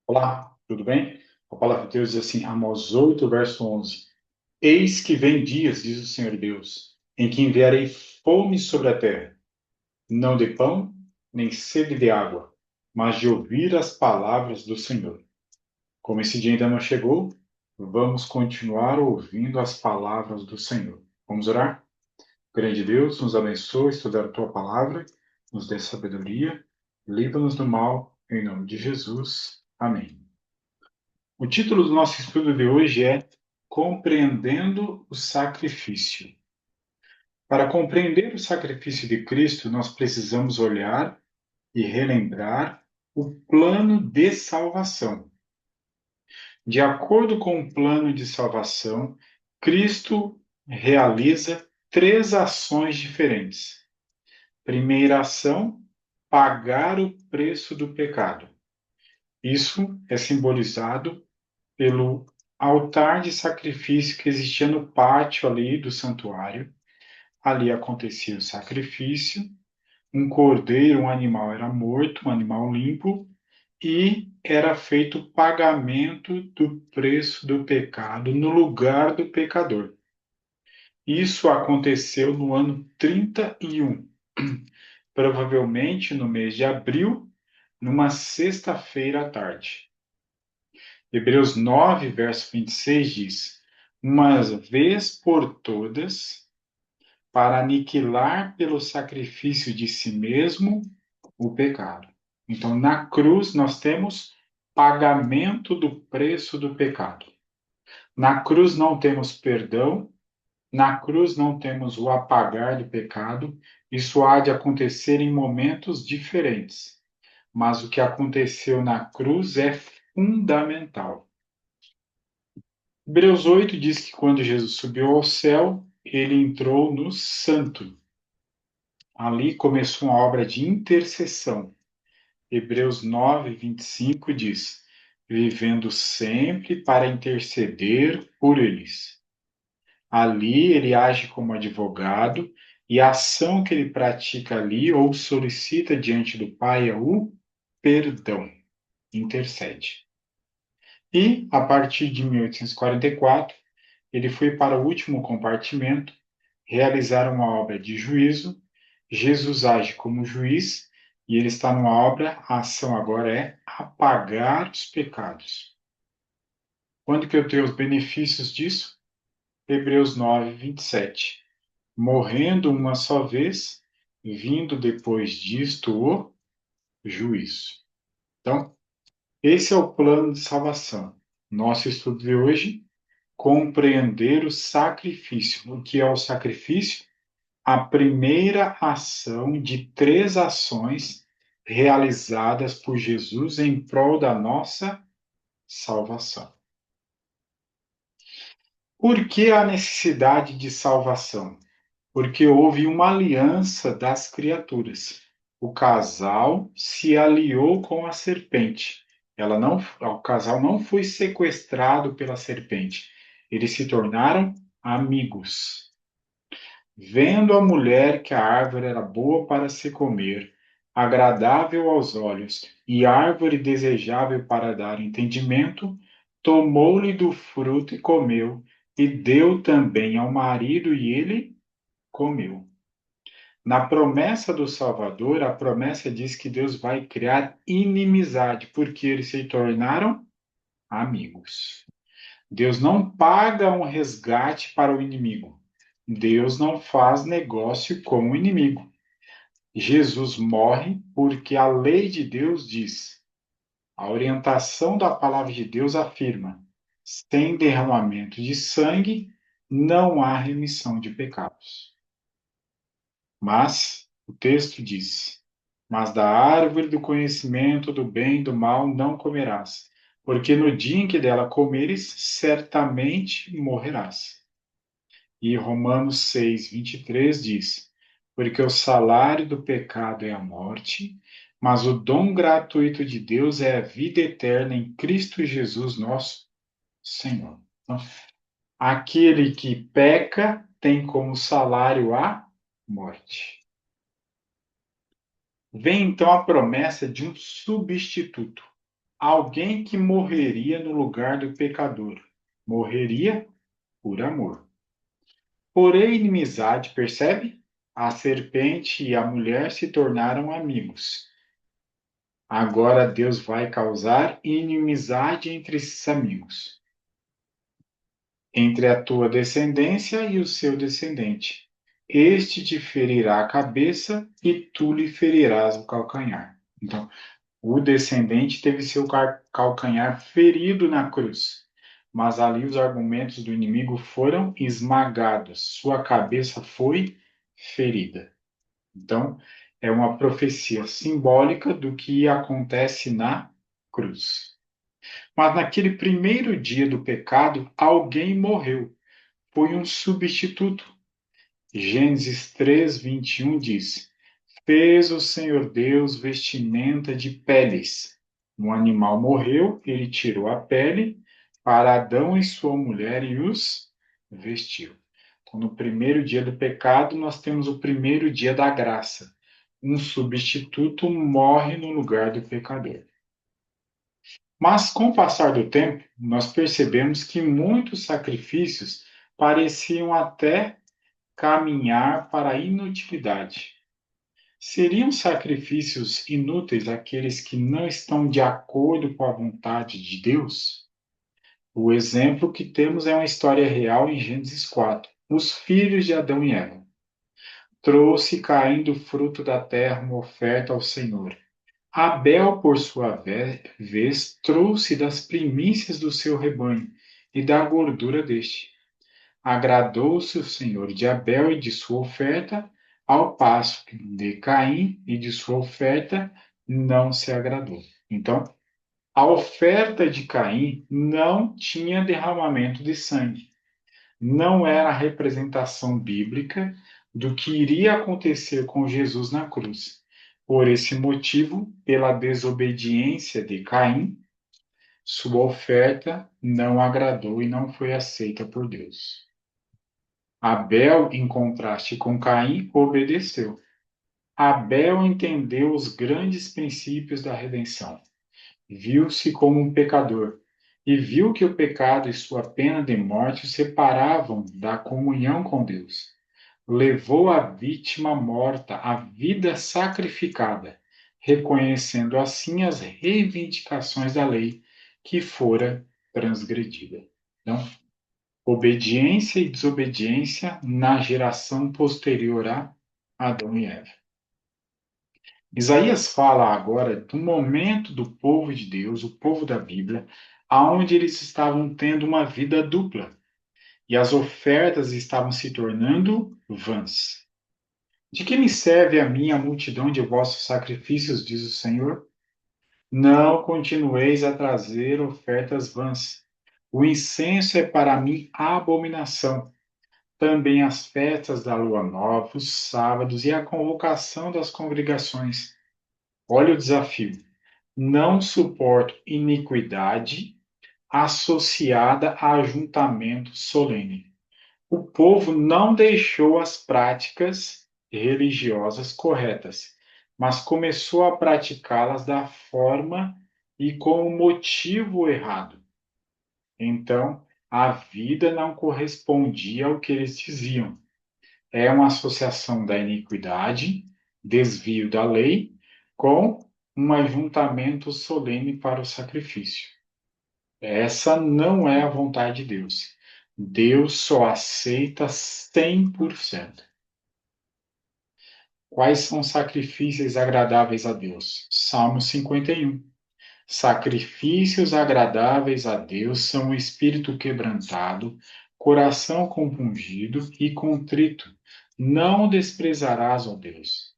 Olá, tudo bem? A palavra de Deus diz assim, Amós 8, verso 11. Eis que vem dias, diz o Senhor Deus, em que enviarei fome sobre a terra, não de pão, nem sede de água, mas de ouvir as palavras do Senhor. Como esse dia ainda não chegou, vamos continuar ouvindo as palavras do Senhor. Vamos orar? Grande Deus, nos abençoe estudar a tua palavra, nos dê sabedoria, livra-nos do mal, em nome de Jesus. Amém. O título do nosso estudo de hoje é Compreendendo o Sacrifício. Para compreender o sacrifício de Cristo, nós precisamos olhar e relembrar o plano de salvação. De acordo com o plano de salvação, Cristo realiza três ações diferentes. Primeira ação, pagar o preço do pecado. Isso é simbolizado pelo altar de sacrifício que existia no pátio ali do santuário. Ali acontecia o sacrifício, um cordeiro, um animal era morto, um animal limpo, e era feito o pagamento do preço do pecado no lugar do pecador. Isso aconteceu no ano 31, provavelmente no mês de abril, numa sexta-feira à tarde. Hebreus 9, verso 26 diz: Uma vez por todas, para aniquilar pelo sacrifício de si mesmo o pecado. Então, na cruz, nós temos pagamento do preço do pecado. Na cruz não temos perdão, na cruz não temos o apagar do pecado. Isso há de acontecer em momentos diferentes. Mas o que aconteceu na cruz é fundamental. Hebreus 8 diz que quando Jesus subiu ao céu, ele entrou no santo. Ali começou uma obra de intercessão. Hebreus 9, 25 diz: vivendo sempre para interceder por eles. Ali ele age como advogado e a ação que ele pratica ali ou solicita diante do Pai é o perdão, intercede. E, a partir de 1844, ele foi para o último compartimento, realizar uma obra de juízo. Jesus age como juiz e ele está numa obra, a ação agora é apagar os pecados. Quando que eu tenho os benefícios disso? Hebreus 9, 27. Morrendo uma só vez, vindo depois disto o juízo. Então, esse é o plano de salvação. Nosso estudo de hoje, compreender o sacrifício. O que é o sacrifício? A primeira ação de três ações realizadas por Jesus em prol da nossa salvação. Por que a necessidade de salvação? Porque houve uma aliança das criaturas. O casal se aliou com a serpente. O casal não foi sequestrado pela serpente. Eles se tornaram amigos. Vendo a mulher que a árvore era boa para se comer, agradável aos olhos e árvore desejável para dar entendimento, tomou-lhe do fruto e comeu, e deu também ao marido, e ele comeu. Na promessa do Salvador, a promessa diz que Deus vai criar inimizade, porque eles se tornaram amigos. Deus não paga um resgate para o inimigo. Deus não faz negócio com o inimigo. Jesus morre porque a lei de Deus diz, a orientação da palavra de Deus afirma: sem derramamento de sangue não há remissão de pecados. Mas o texto diz: mas da árvore do conhecimento do bem e do mal não comerás, porque no dia em que dela comeres, certamente morrerás. E Romanos 6, 23 diz: porque o salário do pecado é a morte, mas o dom gratuito de Deus é a vida eterna em Cristo Jesus, nosso Senhor. Então, aquele que peca tem como salário a morte. Vem então a promessa de um substituto. Alguém que morreria no lugar do pecador. Morreria por amor. Porém, inimizade, percebe? A serpente e a mulher se tornaram amigos. Agora Deus vai causar inimizade entre esses amigos, entre a tua descendência e o seu descendente. Este te ferirá a cabeça e tu lhe ferirás o calcanhar. Então, o descendente teve seu calcanhar ferido na cruz, mas ali os argumentos do inimigo foram esmagados, sua cabeça foi ferida. Então, é uma profecia simbólica do que acontece na cruz. Mas naquele primeiro dia do pecado, alguém morreu. Foi um substituto. Gênesis 3:21 diz: Fez o Senhor Deus vestimenta de peles. Um animal morreu, ele tirou a pele para Adão e sua mulher e os vestiu. Então, no primeiro dia do pecado, nós temos o primeiro dia da graça. Um substituto morre no lugar do pecador. Mas, com o passar do tempo, nós percebemos que muitos sacrifícios pareciam até caminhar para a inutilidade. Seriam sacrifícios inúteis aqueles que não estão de acordo com a vontade de Deus? O exemplo que temos é uma história real em Gênesis 4. Os filhos de Adão e Eva. Trouxe Caim do fruto da terra uma oferta ao Senhor. Abel, por sua vez, trouxe das primícias do seu rebanho e da gordura deste. Agradou-se o Senhor de Abel e de sua oferta, ao passo que de Caim e de sua oferta não se agradou. Então, a oferta de Caim não tinha derramamento de sangue. Não era a representação bíblica do que iria acontecer com Jesus na cruz. Por esse motivo, pela desobediência de Caim, sua oferta não agradou e não foi aceita por Deus. Abel, em contraste com Caim, obedeceu. Abel entendeu os grandes princípios da redenção. Viu-se como um pecador e viu que o pecado e sua pena de morte o separavam da comunhão com Deus. Levou a vítima morta à vida sacrificada, reconhecendo assim as reivindicações da lei que fora transgredida. Então, obediência e desobediência na geração posterior a Adão e Eva. Isaías fala agora do momento do povo de Deus, o povo da Bíblia, aonde eles estavam tendo uma vida dupla e as ofertas estavam se tornando vãs. De que me serve a mim a multidão de vossos sacrifícios, diz o Senhor? Não continueis a trazer ofertas vãs. O incenso é para mim abominação. Também as festas da lua nova, os sábados e a convocação das congregações. Olha o desafio. Não suporto iniquidade associada a ajuntamento solene. O povo não deixou as práticas religiosas corretas, mas começou a praticá-las da forma e com o motivo errado. Então, a vida não correspondia ao que eles diziam. É uma associação da iniquidade, desvio da lei, com um ajuntamento solene para o sacrifício. Essa não é a vontade de Deus. Deus só aceita 100%. Quais são os sacrifícios agradáveis a Deus? Salmo 51. Sacrifícios agradáveis a Deus são o espírito quebrantado, coração compungido e contrito. Não desprezarás, ó Deus.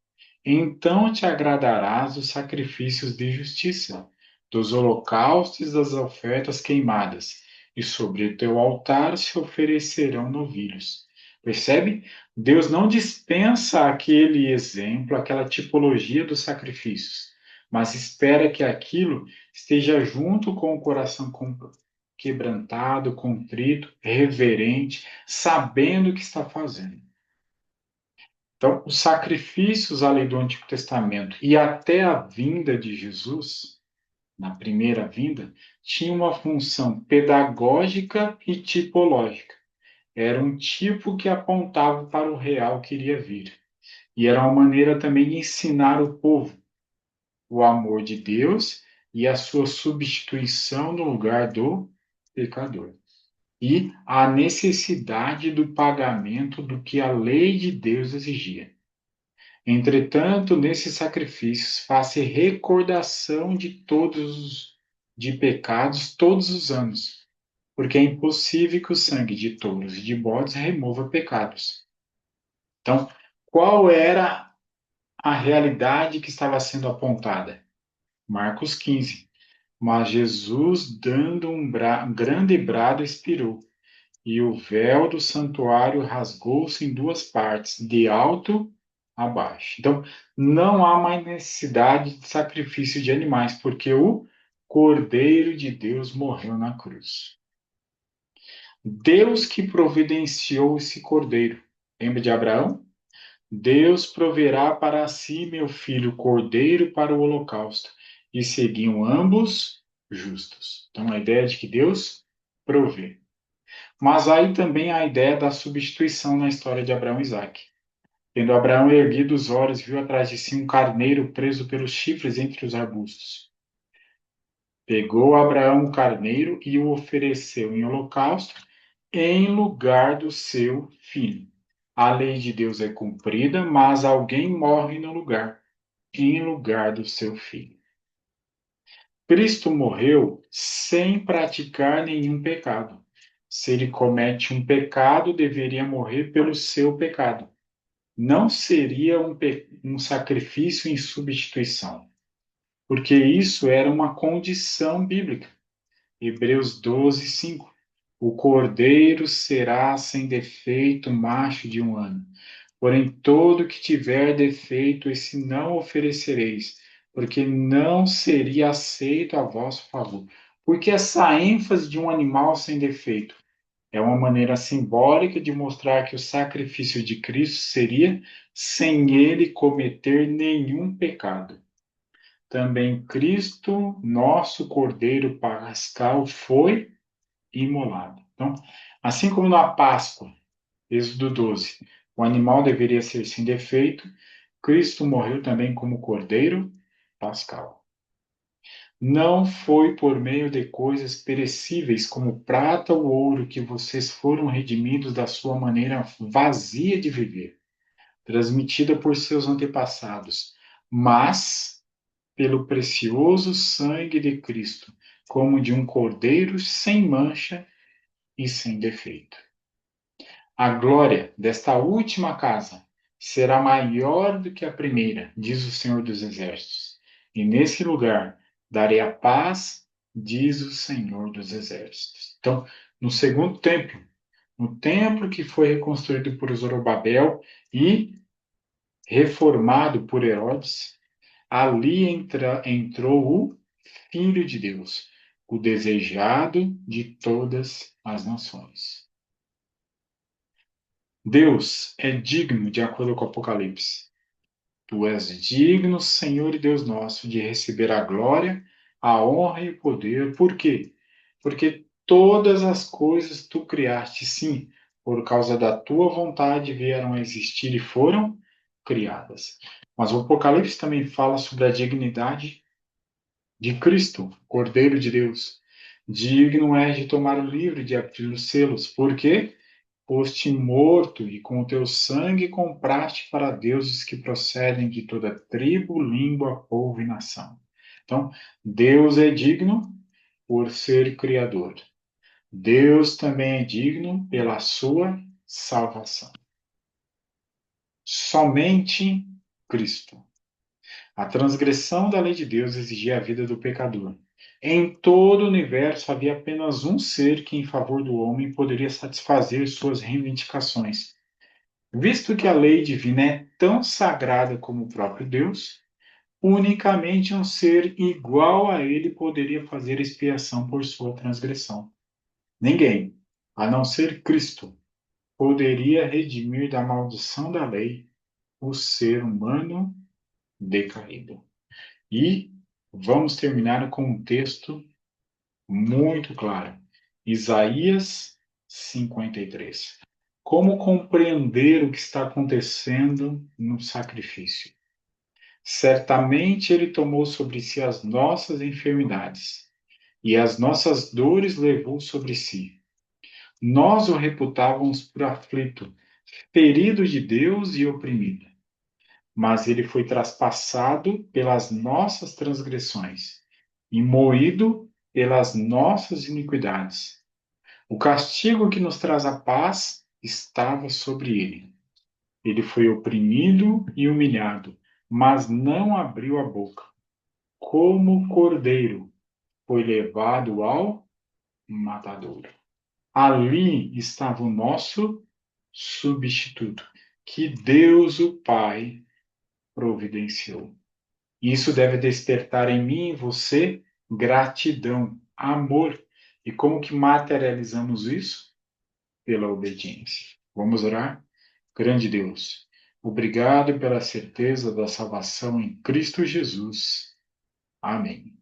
Então te agradarás dos sacrifícios de justiça, dos holocaustos e das ofertas queimadas, e sobre o teu altar se oferecerão novilhos. Percebe? Deus não dispensa aquele exemplo, aquela tipologia dos sacrifícios, mas espera que aquilo esteja junto com o coração quebrantado, contrito, reverente, sabendo o que está fazendo. Então, os sacrifícios, além do Antigo Testamento e até a vinda de Jesus, na primeira vinda, tinha uma função pedagógica e tipológica. Era um tipo que apontava para o real que iria vir. E era uma maneira também de ensinar o povo o amor de Deus e a sua substituição no lugar do pecador. E a necessidade do pagamento do que a lei de Deus exigia. Entretanto, nesses sacrifícios faz-se recordação de todos os de pecados todos os anos, porque é impossível que o sangue de touros e de bodes remova pecados. Então, qual era a realidade que estava sendo apontada? Marcos 15. Mas Jesus, dando um grande brado, expirou, e o véu do santuário rasgou-se em duas partes, de alto a baixo. Então, não há mais necessidade de sacrifício de animais, porque o Cordeiro de Deus morreu na cruz. Deus que providenciou esse cordeiro. Lembra de Abraão? Deus proverá para si, meu filho, cordeiro para o holocausto. E seguiam ambos justos. Então, a ideia de que Deus provê. Mas aí também a ideia da substituição na história de Abraão e Isaac. Tendo Abraão erguido os olhos, viu atrás de si um carneiro preso pelos chifres entre os arbustos. Pegou Abraão o carneiro e o ofereceu em holocausto em lugar do seu filho. A lei de Deus é cumprida, mas alguém morre no lugar, em lugar do seu filho. Cristo morreu sem praticar nenhum pecado. Se ele comete um pecado, deveria morrer pelo seu pecado. Não seria um sacrifício em substituição, porque isso era uma condição bíblica. Hebreus 12, 5. O cordeiro será sem defeito, macho de 1 ano. Porém, todo que tiver defeito, esse não oferecereis, porque não seria aceito a vosso favor. Porque essa ênfase de um animal sem defeito é uma maneira simbólica de mostrar que o sacrifício de Cristo seria sem ele cometer nenhum pecado. Também Cristo, nosso Cordeiro Pascal, foi imolado. Então, assim como na Páscoa, Êxodo 12, o animal deveria ser sem defeito, Cristo morreu também como Cordeiro Pascal. Não foi por meio de coisas perecíveis como prata ou ouro que vocês foram redimidos da sua maneira vazia de viver, transmitida por seus antepassados, mas pelo precioso sangue de Cristo, como de um cordeiro sem mancha e sem defeito. A glória desta última casa será maior do que a primeira, diz o Senhor dos Exércitos. E nesse lugar darei a paz, diz o Senhor dos Exércitos. Então, no segundo templo, no templo que foi reconstruído por Zorobabel e reformado por Herodes, ali entrou o Filho de Deus, o desejado de todas as nações. Deus é digno, de acordo com o Apocalipse. Tu és digno, Senhor e Deus nosso, de receber a glória, a honra e o poder. Por quê? Porque todas as coisas tu criaste, sim, por causa da tua vontade vieram a existir e foram criadas. Mas o Apocalipse também fala sobre a dignidade de Cristo, Cordeiro de Deus. Digno é de tomar o livro e de abrir os selos. Por quê? Foste morto e com o teu sangue compraste para deuses que procedem de toda tribo, língua, povo e nação. Então, Deus é digno por ser criador. Deus também é digno pela sua salvação. Somente Cristo. A transgressão da lei de Deus exigia a vida do pecador. Em todo o universo havia apenas um ser que, em favor do homem, poderia satisfazer suas reivindicações. Visto que a lei divina é tão sagrada como o próprio Deus, unicamente um ser igual a ele poderia fazer expiação por sua transgressão. Ninguém, a não ser Cristo, poderia redimir da maldição da lei o ser humano decaído. E Vamos terminar com um texto muito claro. Isaías 53. Como compreender o que está acontecendo no sacrifício? Certamente ele tomou sobre si as nossas enfermidades e as nossas dores levou sobre si. Nós o reputávamos por aflito, ferido de Deus e oprimido. Mas ele foi traspassado pelas nossas transgressões e moído pelas nossas iniquidades. O castigo que nos traz a paz estava sobre ele. Ele foi oprimido e humilhado, mas não abriu a boca. Como cordeiro, foi levado ao matadouro. Ali estava o nosso substituto, que Deus o Pai providenciou. Isso deve despertar em mim e você gratidão, amor. E como que materializamos isso? Pela obediência. Vamos orar? Grande Deus, obrigado pela certeza da salvação em Cristo Jesus. Amém.